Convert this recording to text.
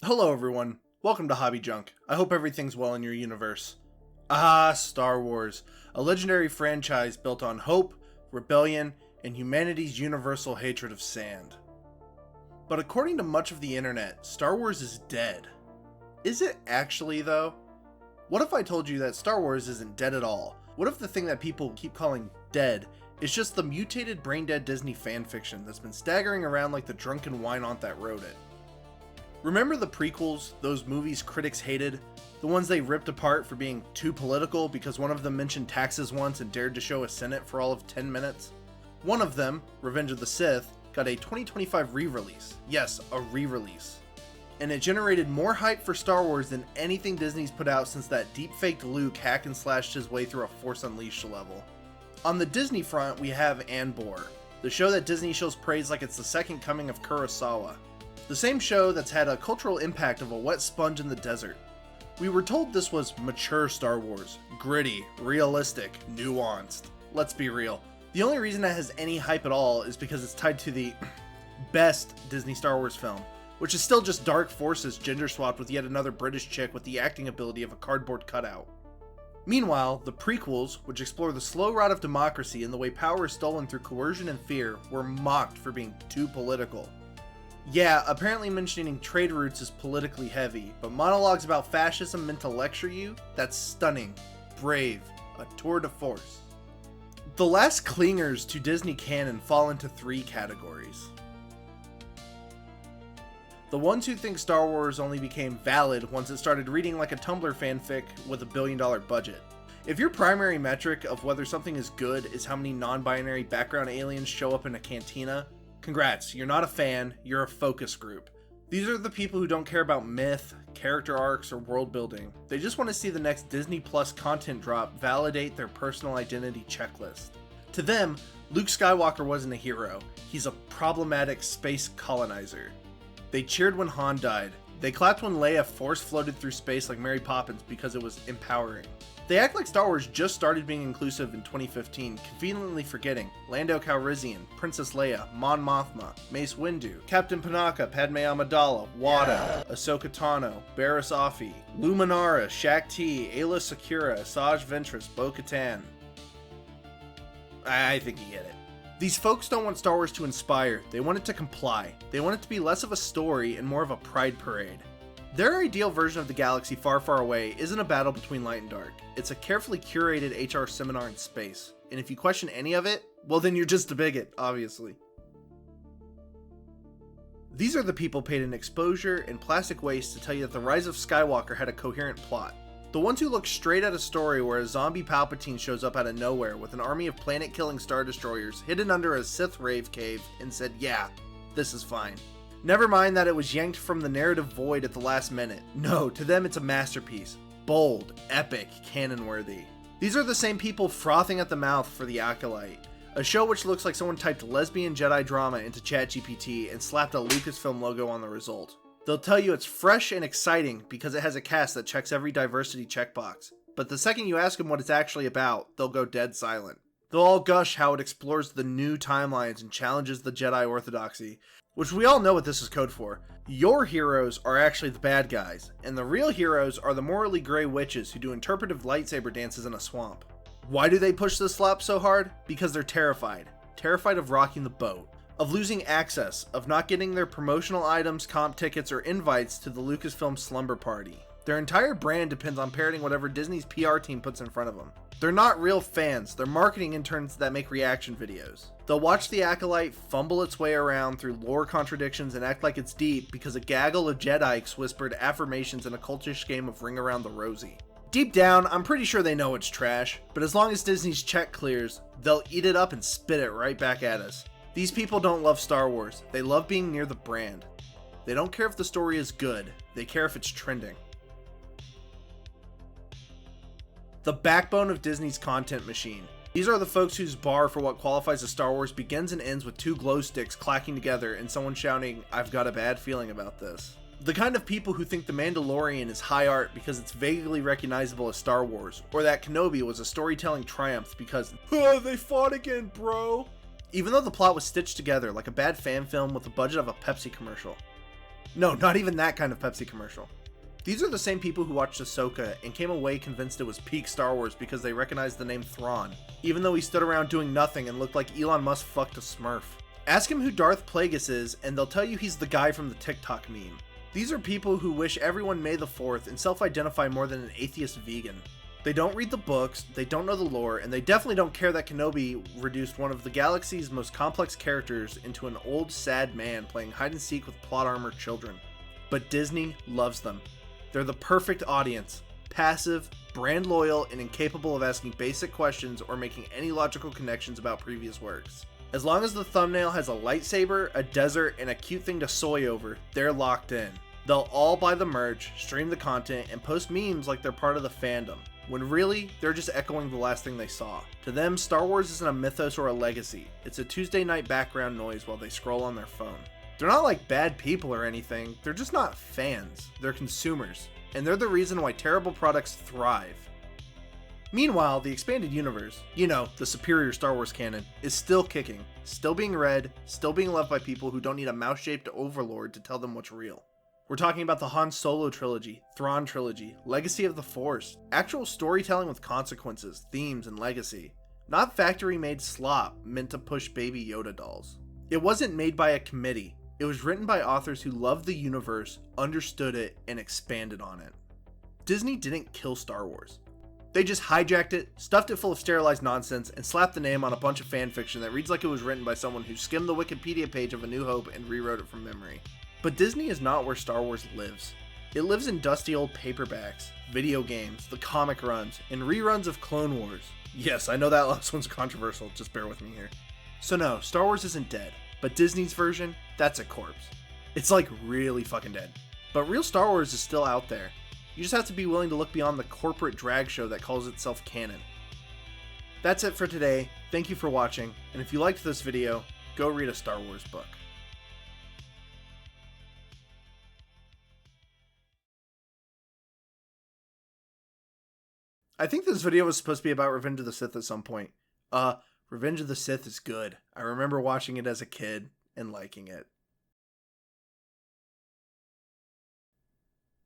Hello everyone, welcome to Hobby Junk. I hope everything's well in your universe. Star Wars, a legendary franchise built on hope, rebellion, and humanity's universal hatred of sand. But according to much of the internet, Star Wars is dead. Is it actually though? What if I told you that Star Wars isn't dead at all? What if the thing that people keep calling dead is just the mutated brain-dead Disney fanfiction that's been staggering around like the drunken wine-aunt that wrote it? Remember the prequels, those movies critics hated? The ones they ripped apart for being too political because one of them mentioned taxes once and dared to show a Senate for all of 10 minutes? One of them, Revenge of the Sith, got a 2025 re-release. Yes, a re-release. And it generated more hype for Star Wars than anything Disney's put out since that deep-faked Luke hack and slashed his way through a Force Unleashed level. On the Disney front, we have Andor, the show that Disney shows praise like it's the second coming of Kurosawa. The same show that's had a cultural impact of a wet sponge in the desert. We were told this was mature Star Wars, gritty, realistic, nuanced. Let's be real. The only reason it has any hype at all is because it's tied to the best Disney Star Wars film, which is still just dark forces gender swapped with yet another British chick with the acting ability of a cardboard cutout. Meanwhile, the prequels, which explore the slow rot of democracy and the way power is stolen through coercion and fear, were mocked for being too political. Yeah, apparently mentioning trade routes is politically heavy, but monologues about fascism meant to lecture you? That's stunning, brave, a tour de force. The last clingers to Disney canon fall into three categories. The ones who think Star Wars only became valid once it started reading like a Tumblr fanfic with $1 billion budget. If your primary metric of whether something is good is how many non-binary background aliens show up in a cantina, congrats, you're not a fan, you're a focus group. These are the people who don't care about myth, character arcs, or world building. They just want to see the next Disney Plus content drop validate their personal identity checklist. To them, Luke Skywalker wasn't a hero, he's a problematic space colonizer. They cheered when Han died. They clapped when Leia force floated through space like Mary Poppins because it was empowering. They act like Star Wars just started being inclusive in 2015, conveniently forgetting Lando Calrissian, Princess Leia, Mon Mothma, Mace Windu, Captain Panaka, Padme Amidala, Wada, Ahsoka Tano, Barriss Offee, Luminara, Shak Ti, Ayla Secura, Asajj Ventress, Bo-Katan. I think you get it. These folks don't want Star Wars to inspire, they want it to comply. They want it to be less of a story and more of a pride parade. Their ideal version of the galaxy far, far away isn't a battle between light and dark. It's a carefully curated HR seminar in space. And if you question any of it, well then you're just a bigot, obviously. These are the people paid in exposure and plastic waste to tell you that The Rise of Skywalker had a coherent plot. The ones who look straight at a story where a zombie Palpatine shows up out of nowhere with an army of planet-killing Star Destroyers hidden under a Sith rave cave and said, yeah, this is fine. Never mind that it was yanked from the narrative void at the last minute. No, to them it's a masterpiece. Bold, epic, canon-worthy. These are the same people frothing at the mouth for The Acolyte, a show which looks like someone typed lesbian Jedi drama into ChatGPT and slapped a Lucasfilm logo on the result. They'll tell you it's fresh and exciting because it has a cast that checks every diversity checkbox. But the second you ask them what it's actually about, they'll go dead silent. They'll all gush how it explores the new timelines and challenges the Jedi orthodoxy, which we all know what this is code for. Your heroes are actually the bad guys, and the real heroes are the morally gray witches who do interpretive lightsaber dances in a swamp. Why do they push this slap so hard? Because they're terrified. Terrified of rocking the boat. Of losing access, of not getting their promotional items, comp tickets, or invites to the Lucasfilm slumber party. Their entire brand depends on parroting whatever Disney's PR team puts in front of them. They're not real fans, they're marketing interns that make reaction videos. They'll watch The Acolyte fumble its way around through lore contradictions and act like it's deep because a gaggle of Jedis whispered affirmations in a cultish game of Ring Around the Rosie. Deep down, I'm pretty sure they know it's trash, but as long as Disney's check clears, they'll eat it up and spit it right back at us. These people don't love Star Wars, they love being near the brand. They don't care if the story is good, they care if it's trending. The backbone of Disney's content machine. These are the folks whose bar for what qualifies as Star Wars begins and ends with two glow sticks clacking together and someone shouting, "I've got a bad feeling about this." The kind of people who think The Mandalorian is high art because it's vaguely recognizable as Star Wars, or that Kenobi was a storytelling triumph because, they fought again, bro. Even though the plot was stitched together like a bad fan film with the budget of a Pepsi commercial. No, not even that kind of Pepsi commercial. These are the same people who watched Ahsoka and came away convinced it was peak Star Wars because they recognized the name Thrawn, even though he stood around doing nothing and looked like Elon Musk fucked a Smurf. Ask him who Darth Plagueis is and they'll tell you he's the guy from the TikTok meme. These are people who wish everyone May the 4th and self-identify more than an atheist vegan. They don't read the books, they don't know the lore, and they definitely don't care that Kenobi reduced one of the galaxy's most complex characters into an old sad man playing hide and seek with plot-armored children. But Disney loves them. They're the perfect audience. Passive, brand loyal, and incapable of asking basic questions or making any logical connections about previous works. As long as the thumbnail has a lightsaber, a desert, and a cute thing to soy over, they're locked in. They'll all buy the merch, stream the content, and post memes like they're part of the fandom, when really, they're just echoing the last thing they saw. To them, Star Wars isn't a mythos or a legacy. It's a Tuesday night background noise while they scroll on their phone. They're not like bad people or anything, they're just not fans. They're consumers. And they're the reason why terrible products thrive. Meanwhile, the expanded universe, you know, the superior Star Wars canon, is still kicking, still being read, still being loved by people who don't need a mouse-shaped overlord to tell them what's real. We're talking about the Han Solo trilogy, Thrawn trilogy, Legacy of the Force, actual storytelling with consequences, themes, and legacy. Not factory-made slop meant to push Baby Yoda dolls. It wasn't made by a committee. It was written by authors who loved the universe, understood it, and expanded on it. Disney didn't kill Star Wars. They just hijacked it, stuffed it full of sterilized nonsense, and slapped the name on a bunch of fanfiction that reads like it was written by someone who skimmed the Wikipedia page of A New Hope and rewrote it from memory. But Disney is not where Star Wars lives. It lives in dusty old paperbacks, video games, the comic runs, and reruns of Clone Wars. Yes, I know that last one's controversial, just bear with me here. So no, Star Wars isn't dead, but Disney's version, that's a corpse. It's like really fucking dead. But real Star Wars is still out there. You just have to be willing to look beyond the corporate drag show that calls itself canon. That's it for today, thank you for watching, and if you liked this video, go read a Star Wars book. I think this video was supposed to be about Revenge of the Sith at some point. Revenge of the Sith is good. I remember watching it as a kid and liking it.